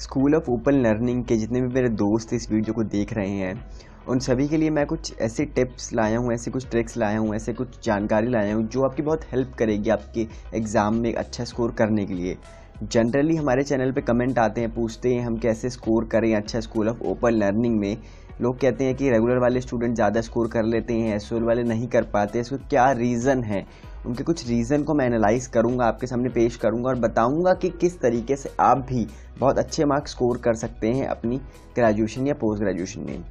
School of open learning के जितने भी मेरे दोस्त इस वीडियो को देख रहे हैं उन सभी के लिए मैं कुछ ऐसे टिप्स लाया हूँ, ऐसे कुछ ट्रिक्स लाया हूँ, ऐसे कुछ जानकारी लाया हूँ जो आपकी बहुत हेल्प करेगी आपके एग्ज़ाम में अच्छा स्कोर करने के लिए। जनरली हमारे चैनल पे कमेंट आते हैं, पूछते हैं हम कैसे स्कोर करें अच्छा स्कूल ऑफ ओपन लर्निंग में। लोग कहते हैं कि रेगुलर वाले स्टूडेंट ज़्यादा स्कोर कर लेते हैं, एसओएल वाले नहीं कर पाते, इसको क्या रीज़न है। उनके कुछ रीज़न को मैं एनालाइज करूंगा, आपके सामने पेश करूंगा और बताऊंगा कि किस तरीके से आप भी बहुत अच्छे मार्क्स स्कोर कर सकते हैं अपनी ग्रेजुएशन या पोस्ट ग्रेजुएशन में।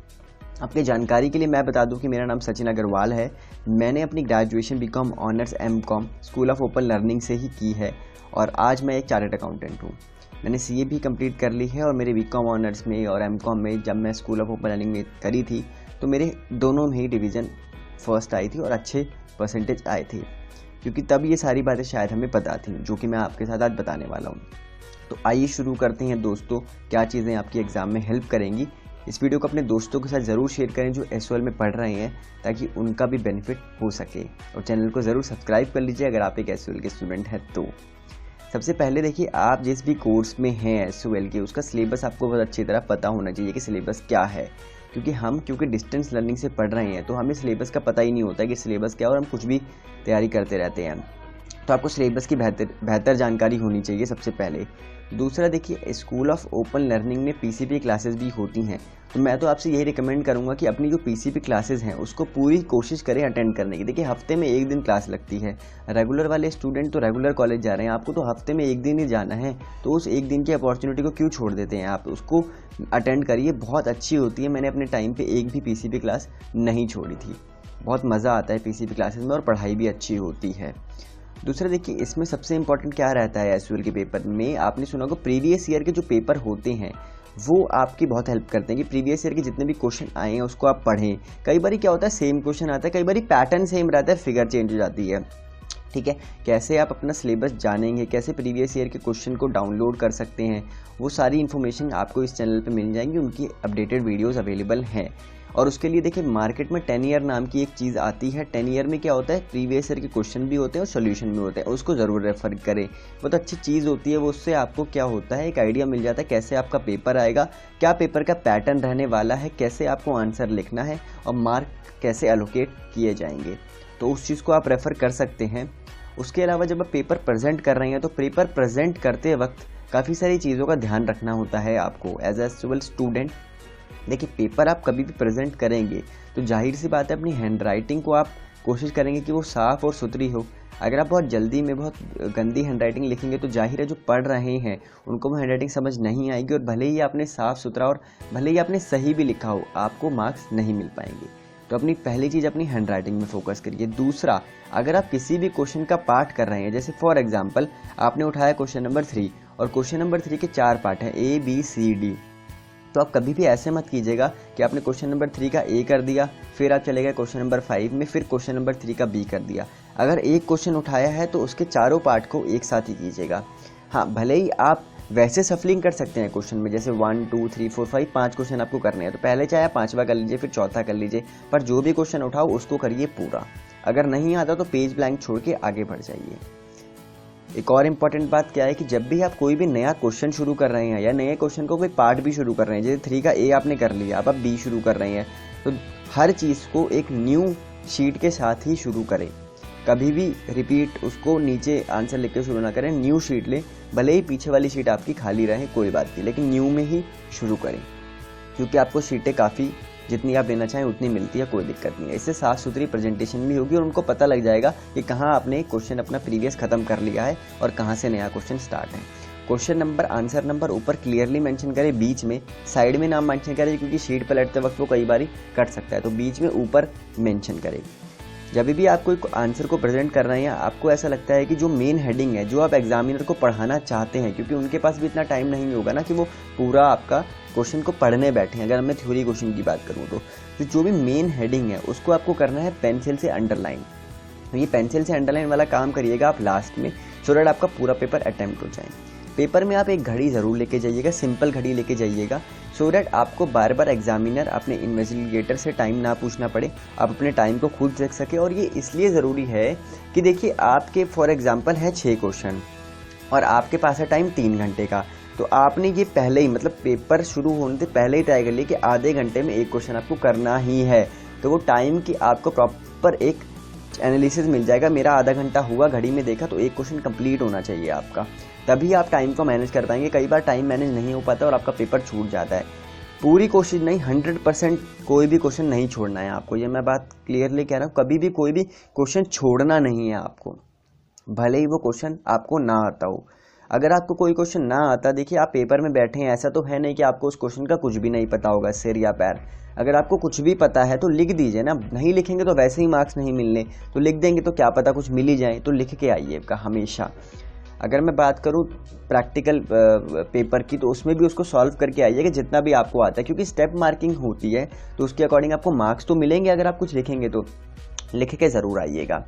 आपके जानकारी के लिए मैं बता दूं कि मेरा नाम सचिन अग्रवाल है। मैंने अपनी graduation BCom honours MCom school of open learning से ही की है और आज मैं एक चार्टर्ड अकाउंटेंट हूँ। मैंने सीए भी कंप्लीट कर ली है और मेरे बीकॉम ऑनर्स में और एमकॉम में जब मैं स्कूल ऑफ ओपन लर्निंग में करी थी तो मेरे दोनों में ही डिवीज़न फर्स्ट आई थी और अच्छे परसेंटेज आए थे, क्योंकि तब ये सारी बातें शायद हमें पता थी जो कि मैं आपके साथ आज बताने वाला हूँ। तो आइए शुरू करते हैं दोस्तों, क्या चीज़ें आपकी एग्ज़ाम में हेल्प करेंगी। इस वीडियो को अपने दोस्तों के साथ ज़रूर शेयर करें जो एसओएल में पढ़ रहे हैं, ताकि उनका भी बेनिफिट हो सके। और चैनल को ज़रूर सब्सक्राइब कर लीजिए अगर आप एक एसओएल के स्टूडेंट हैं तो। सबसे पहले देखिए, आप जिस भी कोर्स में हैं एसओएल के, उसका सिलेबस आपको बहुत अच्छी तरह पता होना चाहिए कि सिलेबस क्या है। क्योंकि डिस्टेंस लर्निंग से पढ़ रहे हैं तो हमें सिलेबस का पता ही नहीं होता कि सिलेबस क्या है और हम कुछ भी तैयारी करते रहते हैं। तो आपको सिलेबस की बेहतर जानकारी होनी चाहिए सबसे पहले। दूसरा देखिए, स्कूल ऑफ ओपन लर्निंग में पीसीपी क्लासेस भी होती हैं, तो मैं तो आपसे यही रिकमेंड करूंगा कि अपनी जो पीसीपी क्लासेस हैं उसको पूरी कोशिश करें अटेंड करने की। देखिए, हफ्ते में एक दिन क्लास लगती है। रेगुलर वाले स्टूडेंट तो रेगुलर कॉलेज जा रहे हैं, आपको तो हफ्ते में एक दिन ही जाना है, तो उस एक दिन की अपॉर्चुनिटी को क्यों छोड़ देते हैं। आप उसको अटेंड करिए, बहुत अच्छी होती है। मैंने अपने टाइम पे एक भी पीसीपी क्लास नहीं छोड़ी थी। बहुत मज़ा आता है पीसीपी क्लासेस में और पढ़ाई भी अच्छी होती है। दूसरा देखिए, इसमें सबसे इंपॉर्टेंट क्या रहता है एसओएल के पेपर में, आपने सुना होगा प्रीवियस ईयर के जो पेपर होते हैं वो आपकी बहुत हेल्प करते हैं कि प्रीवियस ईयर के जितने भी क्वेश्चन आए हैं उसको आप पढ़ें। कई बार क्या होता है, सेम क्वेश्चन आता है, कई बार पैटर्न सेम रहता है, फिगर चेंज हो जाती है। ठीक है, कैसे आप अपना सिलेबस जानेंगे, कैसे प्रीवियस ईयर के क्वेश्चन को डाउनलोड कर सकते हैं, वो सारी इन्फॉर्मेशन आपको इस चैनल पे मिल जाएंगी। उनकी अपडेटेड वीडियोस अवेलेबल हैं। और उसके लिए देखिए, मार्केट में 10 ईयर नाम की एक चीज़ आती है। 10 ईयर में क्या होता है, प्रीवियस ईयर के क्वेश्चन भी होते हैं और सोल्यूशन भी होते हैं, उसको ज़रूर रेफर करें। बहुत अच्छी चीज़ होती है वो। उससे आपको क्या होता है, एक आइडिया मिल जाता है कैसे आपका पेपर आएगा, क्या पेपर का पैटर्न रहने वाला है, कैसे आपको आंसर लिखना है और मार्क कैसे एलोकेट किए जाएंगे। तो उस चीज़ को आप रेफ़र कर सकते हैं। उसके अलावा जब आप पेपर प्रेजेंट कर रहे हैं तो पेपर प्रेजेंट करते वक्त काफ़ी सारी चीज़ों का ध्यान रखना होता है आपको एज ए स्टूडेंट। देखिए, पेपर आप कभी भी प्रेजेंट करेंगे तो जाहिर सी बात है अपनी हैंडराइटिंग को आप कोशिश करेंगे कि वो साफ़ और सुथरी हो। अगर आप बहुत जल्दी में बहुत गंदी हैंडराइटिंग लिखेंगे तो जाहिर है जो पढ़ रहे हैं उनको वो हैंडराइटिंग समझ नहीं आएगी और भले ही आपने साफ़ सुथरा और भले ही आपने सही भी लिखा हो, आपको मार्क्स नहीं मिल पाएंगे। तो अपनी पहली चीज़ अपनी हैंडराइटिंग में फोकस करिए। दूसरा, अगर आप किसी भी क्वेश्चन का पार्ट कर रहे हैं, जैसे फॉर एग्जांपल आपने उठाया क्वेश्चन नंबर 3 और क्वेश्चन नंबर 3 के 4 पार्ट हैं ABCD, तो आप कभी भी ऐसे मत कीजिएगा कि आपने क्वेश्चन नंबर 3 का A कर दिया, फिर आप चले गए क्वेश्चन नंबर 5 में, फिर क्वेश्चन नंबर 3 का B कर दिया। अगर एक क्वेश्चन उठाया है तो उसके चारों पार्ट को एक साथ ही कीजिएगा। हाँ, भले ही आप वैसे सफलिंग कर सकते हैं क्वेश्चन में, जैसे 1 2 3 4 5 5 क्वेश्चन आपको करने हैं तो पहले चाहे आप 5वां कर लीजिए, फिर चौथा कर लीजिए, पर जो भी क्वेश्चन उठाओ उसको करिए पूरा। अगर नहीं आता तो पेज ब्लैंक छोड़ के आगे बढ़ जाइए। एक और इम्पॉर्टेंट बात क्या है कि जब भी आप कोई भी नया क्वेश्चन शुरू कर रहे हैं या नए क्वेश्चन को कोई पार्ट भी शुरू कर रहे हैं, जैसे 3 का A आपने कर लिया, अब आप B शुरू कर रहे हैं, तो हर चीज़ को एक न्यू शीट के साथ ही शुरू करें। कभी भी रिपीट उसको नीचे आंसर लिख के शुरू ना करें, न्यू शीट लें। भले ही पीछे वाली शीट आपकी खाली रहे कोई बात नहीं, लेकिन न्यू में ही शुरू करें, क्योंकि आपको शीटें काफ़ी जितनी आप लेना चाहें उतनी मिलती है, कोई दिक्कत नहीं है। इससे साफ़ सुथरी प्रेजेंटेशन भी होगी और उनको पता लग जाएगा कि कहाँ आपने क्वेश्चन अपना प्रीवियस ख़त्म कर लिया है और कहाँ से नया क्वेश्चन स्टार्ट है। क्वेश्चन नंबर, आंसर नंबर ऊपर क्लियरली मेंशन करें, बीच में साइड में नाम मेंशन करें, क्योंकि शीट पर लटते वक्त वो कई बार कट सकता है, तो बीच में ऊपर मेंशन करें। जब भी आप कोई आंसर को प्रेजेंट कर रहे हैं, आपको ऐसा लगता है कि जो मेन हेडिंग है जो आप एग्जामिनर को पढ़ाना चाहते हैं, क्योंकि उनके पास भी इतना टाइम नहीं होगा ना कि वो पूरा आपका क्वेश्चन को पढ़ने बैठे। अगर मैं थ्योरी क्वेश्चन की बात करूँ तो जो भी मेन हेडिंग है उसको आपको करना है पेंसिल से अंडरलाइन। तो ये पेंसिल से अंडरलाइन वाला काम करिएगा आप लास्ट में, सो दैट आपका पूरा पेपर अटेम्प्ट हो जाए। पेपर में आप एक घड़ी ज़रूर लेके जाइएगा, सिंपल घड़ी लेके जाइएगा, सो दैट आपको बार बार एग्जामिनर अपने इन्वेस्टिगेटर से टाइम ना पूछना पड़े, आप अपने टाइम को खुद देख सके। और ये इसलिए ज़रूरी है कि देखिए, आपके फॉर एग्जांपल है 6 क्वेश्चन और आपके पास है टाइम 3 घंटे का, तो आपने ये पहले ही मतलब पेपर शुरू होने से पहले ही तय कर लिया कि आधे घंटे में एक क्वेश्चन आपको करना ही है। तो वो टाइम की आपको प्रॉपर एक एनालिसिस मिल जाएगा। मेरा आधा घंटा हुआ, घड़ी में देखा तो एक क्वेश्चन कंप्लीट होना चाहिए आपका, तभी आप टाइम को मैनेज कर पाएंगे। कई बार टाइम मैनेज नहीं हो पाता और आपका पेपर छूट जाता है। पूरी कोशिश नहीं, 100% कोई भी क्वेश्चन नहीं छोड़ना है आपको। ये मैं बात क्लियरली कह रहा हूँ, कभी भी कोई भी क्वेश्चन छोड़ना नहीं है आपको, भले ही वो क्वेश्चन आपको ना आता हो। अगर आपको कोई क्वेश्चन ना आता, देखिए आप पेपर में बैठे हैं, ऐसा तो है नहीं कि आपको उस क्वेश्चन का कुछ भी नहीं पता होगा सिर या पैर। अगर आपको कुछ भी पता है तो लिख दीजिए ना, नहीं लिखेंगे तो वैसे ही मार्क्स नहीं मिलने, तो लिख देंगे तो क्या पता कुछ मिल ही जाए। तो लिख के आइएगा हमेशा। अगर मैं बात करूँ प्रैक्टिकल पेपर की, तो उसमें भी उसको सॉल्व करके आइएगा जितना भी आपको आता है, क्योंकि स्टेप मार्किंग होती है तो उसके अकॉर्डिंग आपको मार्क्स तो मिलेंगे। अगर आप कुछ लिखेंगे तो लिख के ज़रूर आइएगा।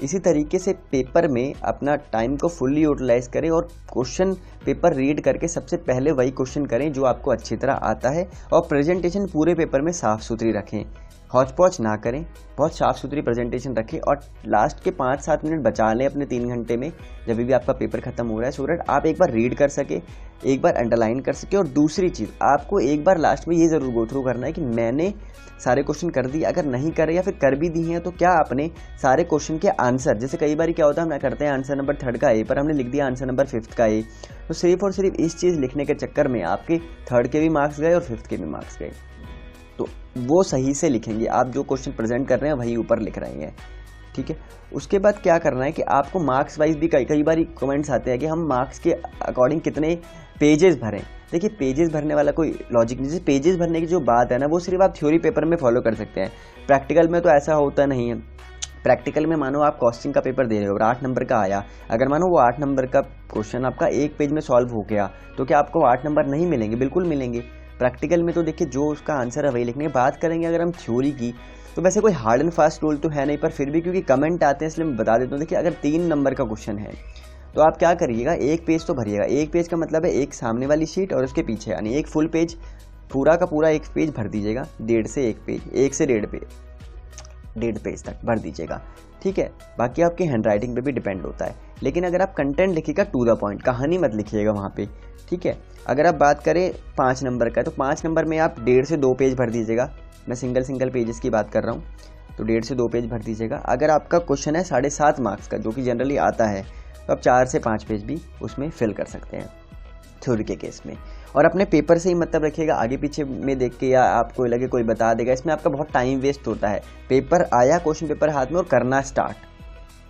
इसी तरीके से पेपर में अपना टाइम को फुल्ली यूटिलाइज करें और क्वेश्चन पेपर रीड करके सबसे पहले वही क्वेश्चन करें जो आपको अच्छी तरह आता है, और प्रेजेंटेशन पूरे पेपर में साफ़ सुथरी रखें, हौच पौच ना करें, बहुत साफ़ सुथरी प्रेजेंटेशन रखें। और लास्ट के 5-7 मिनट बचा लें अपने 3 घंटे में, जब भी आपका पेपर खत्म हो रहा है, सो दैट आप एक बार रीड कर सके, एक बार अंडरलाइन कर सके। और दूसरी चीज़, आपको एक बार लास्ट में ये ज़रूर गो थ्रू करना है कि मैंने सारे क्वेश्चन कर दिए। अगर नहीं करे या फिर कर भी दिए हैं तो क्या आपने सारे क्वेश्चन के आंसर, जैसे कई बार क्या होता है हम करते हैं आंसर नंबर 3 का ए, पर हमने लिख दिया आंसर नंबर 5 का ए, तो सिर्फ और सिर्फ इस चीज़ लिखने के चक्कर में आपके 3 के भी मार्क्स गए और 5 के भी मार्क्स गए। तो वो सही से लिखेंगे, आप जो क्वेश्चन प्रेजेंट कर रहे हैं वही ऊपर लिख रहे हैं, ठीक है। उसके बाद क्या करना है कि आपको मार्क्स वाइज भी कई बार कमेंट्स आते हैं कि हम मार्क्स के अकॉर्डिंग कितने पेजेस भरें। देखिए पेजेस भरने वाला कोई लॉजिक नहीं। जैसे पेजेस भरने की जो बात है ना, वो सिर्फ आप थ्योरी पेपर में फॉलो कर सकते हैं, प्रैक्टिकल में तो ऐसा होता नहीं है। प्रैक्टिकल में मानो आप कॉस्टिंग का पेपर दे रहे हो और 8 नंबर का आया, अगर मानो वो 8 नंबर का क्वेश्चन आपका एक पेज में सॉल्व हो गया, तो क्या आपको 8 नंबर नहीं मिलेंगे? बिल्कुल मिलेंगे। प्रैक्टिकल में तो देखिए जो उसका आंसर है वही लिखने की बात करेंगे। अगर हम थ्योरी की, तो वैसे कोई हार्ड एंड फास्ट रूल तो है नहीं, पर फिर भी क्योंकि कमेंट आते हैं इसलिए मैं बता देता हूँ। देखिए अगर 3 नंबर का क्वेश्चन है तो आप क्या करिएगा, एक पेज तो भरिएगा। एक पेज का मतलब है एक सामने वाली शीट और उसके पीछे, यानी एक फुल पेज, पूरा का पूरा एक पेज भर दीजिएगा। 1.5 से 1 पेज, 1 से 1.5 पेज तक भर दीजिएगा, ठीक है। बाकी आपकी हैंड राइटिंग पे भी डिपेंड होता है। लेकिन अगर आप कंटेंट लिखिएगा टू द पॉइंट, कहानी मत लिखिएगा वहाँ पे, ठीक है। अगर आप बात करें 5 नंबर का, तो 5 नंबर में आप 1.5 से 2 पेज भर दीजिएगा। मैं सिंगल पेजेस की बात कर रहा हूँ, तो 1.5 से 2 पेज भर दीजिएगा। अगर आपका क्वेश्चन है 7.5 मार्क्स का, जो कि जनरली आता है, तो आप 4 से 5 पेज भी उसमें फिल कर सकते हैं थ्योरी के केस में। और अपने पेपर से ही मतलब रखिएगा, आगे पीछे में देख के या आपको लगे कोई बता देगा, इसमें आपका बहुत टाइम वेस्ट होता है। पेपर आया, क्वेश्चन पेपर हाथ में और करना स्टार्ट,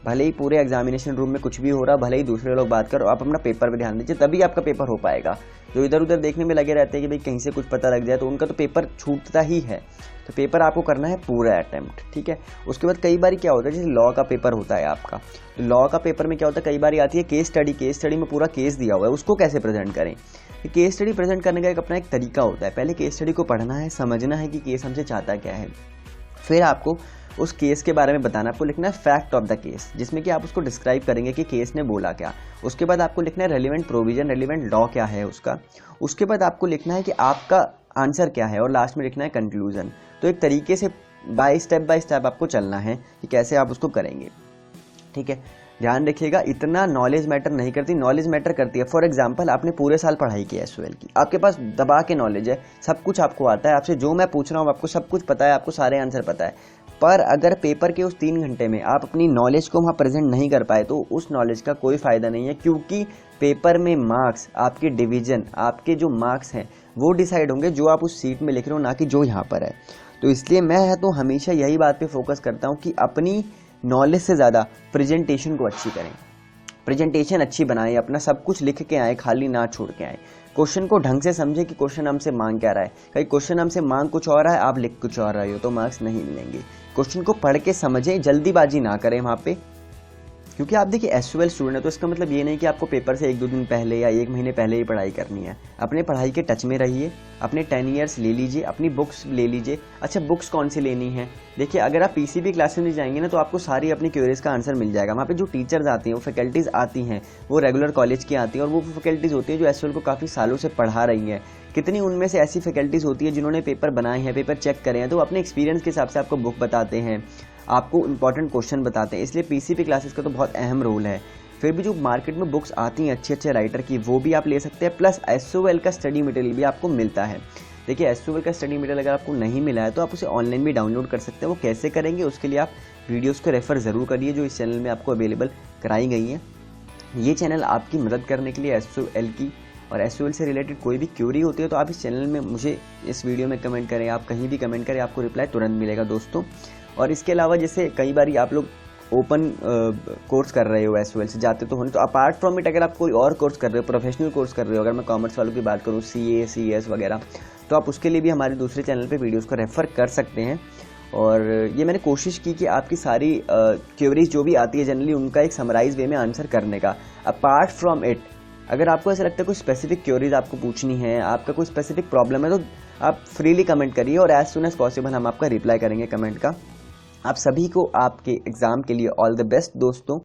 भले ही पूरे एग्जामिनेशन रूम में कुछ भी हो रहा, भले ही दूसरे लोग बात करो, आप अपना पेपर पे ध्यान दीजिए, तभी आपका पेपर हो पाएगा। जो इधर उधर देखने में लगे रहते हैं कि भाई कहीं से कुछ पता लग जाए, तो उनका तो पेपर छूटता ही है। तो पेपर आपको करना है पूरा अटेम्प्ट, ठीक है। उसके बाद कई बार क्या होता है, जैसे लॉ का पेपर होता है आपका, तो लॉ का पेपर में क्या होता है, कई बार आती है केस स्टडी में पूरा केस दिया हुआ है, उसको कैसे प्रेजेंट करें। केस स्टडी प्रेजेंट करने का अपना एक तरीका होता है। पहले केस स्टडी को पढ़ना है, समझना है कि केस हमसे चाहता क्या है, फिर आपको उस केस के बारे में बताना, आपको लिखना है फैक्ट ऑफ द केस, जिसमें कि आप उसको डिस्क्राइब करेंगे कि केस ने बोला क्या। उसके बाद आपको लिखना है रेलिवेंट प्रोविजन, रेलिवेंट लॉ क्या है उसका। उसके बाद आपको लिखना है कि आपका आंसर क्या है, और लास्ट में लिखना है कंक्लूजन। तो एक तरीके से बाय स्टेप आपको चलना है कि कैसे आप उसको करेंगे, ठीक है। ध्यान रखिएगा, इतना नॉलेज मैटर नहीं करती, नॉलेज मैटर करती है। फॉर एग्जांपल आपने पूरे साल पढ़ाई की है एसयूएल की, आपके पास दबा के नॉलेज है, सब कुछ आपको आता है, आपसे जो मैं पूछ रहा हूँ आपको सब कुछ पता है, आपको सारे आंसर पता है, पर अगर पेपर के उस 3 घंटे में आप अपनी नॉलेज को वहाँ प्रेजेंट नहीं कर पाए, तो उस नॉलेज का कोई फ़ायदा नहीं है। क्योंकि पेपर में मार्क्स, आपके डिवीजन, आपके जो मार्क्स हैं वो डिसाइड होंगे जो आप उस सीट में लिख रहे हो, ना कि जो यहाँ पर है। तो इसलिए मैं तो हमेशा यही बात पे फोकस करता हूँ कि अपनी नॉलेज से ज़्यादा प्रेजेंटेशन को अच्छी करें, प्रेजेंटेशन अच्छी बनाएं, अपना सब कुछ लिख के आए, खाली ना छोड़ के आए। क्वेश्चन को ढंग से समझे कि क्वेश्चन हमसे मांग क्या रहा है। कहीं क्वेश्चन हमसे मांग कुछ और रहा है, आप लिख कुछ और रहे हो, तो मार्क्स नहीं मिलेंगे। क्वेश्चन को पढ़ के समझें, जल्दीबाजी ना करें वहाँ पे, क्योंकि आप देखिए एसयूएल स्टूडेंट है, तो इसका मतलब ये नहीं कि आपको पेपर से 1-2 दिन पहले या 1 महीने पहले ही पढ़ाई करनी है। अपने पढ़ाई के टच में रहिए, अपने 10 ईयर्स ले लीजिए, अपनी बुक्स ले लीजिए। अच्छा, बुक्स कौन सी लेनी है? देखिए अगर आप पीसीबी क्लासेस में जाएंगे ना, तो आपको सारी अपनी क्वेरीज का आंसर मिल जाएगा। वहाँ पे जो टीचर्स आती हैं, वो फैकल्टीज़ आती हैं, वो रेगुलर कॉलेज की आती हैं, और वो फैकल्टीज़ होती है जो एसयूएल को काफ़ी सालों से पढ़ा रही हैं। कितनी उनमें से ऐसी फैकल्टीज़ होती है जिन्होंने पेपर बनाए हैं, पेपर चेक करे हैं, तो अपने एक्सपीरियंस के हिसाब से आपको बुक बताते हैं, आपको इंपॉर्टेंट क्वेश्चन बताते हैं। इसलिए पीसीबी क्लासेस का तो बहुत अहम रोल है। फिर भी जो मार्केट में बुक्स आती हैं अच्छे अच्छे राइटर की, वो भी आप ले सकते हैं, प्लस SOL का स्टडी मटेरियल भी आपको मिलता है। देखिए SOL का स्टडी मटेरियल अगर आपको नहीं मिला है तो आप उसे ऑनलाइन भी डाउनलोड कर सकते हैं। वो कैसे करेंगे उसके लिए आप वीडियोज़ को रेफ़र ज़रूर करिए जो इस चैनल में आपको अवेलेबल कराई गई हैं। ये चैनल आपकी मदद करने के लिए SOL की और SOL से रिलेटेड कोई भी क्यूरी होती है तो आप इस चैनल में मुझे इस वीडियो में कमेंट करें, आप कहीं भी कमेंट करें, आपको रिप्लाई तुरंत मिलेगा दोस्तों। और इसके अलावा जैसे कई बार आप लोग ओपन कोर्स कर रहे हो SOL से जाते तो होने, तो अपार्ट फ्रॉम इट अगर आप कोई और कोर्स कर रहे हो, प्रोफेशनल कोर्स कर रहे हो, अगर मैं कॉमर्स वालों की बात करूँ CA CS वगैरह, तो आप उसके लिए भी हमारे दूसरे चैनल पे वीडियोस को रेफ़र कर सकते हैं। और ये मैंने कोशिश की कि आपकी सारी क्वेरीज जो भी आती है जनरली उनका एक समराइज वे में आंसर करने का। अपार्ट फ्रॉम इट अगर आपको ऐसा लगता है कोई स्पेसिफिक क्वेरीज आपको पूछनी है, आपका कोई स्पेसिफिक प्रॉब्लम है, तो आप फ्रीली कमेंट करिए और एज सुन एज पॉसिबल हम आपका रिप्लाई करेंगे कमेंट का। आप सभी को आपके एग्ज़ाम के लिए ऑल द बेस्ट दोस्तों।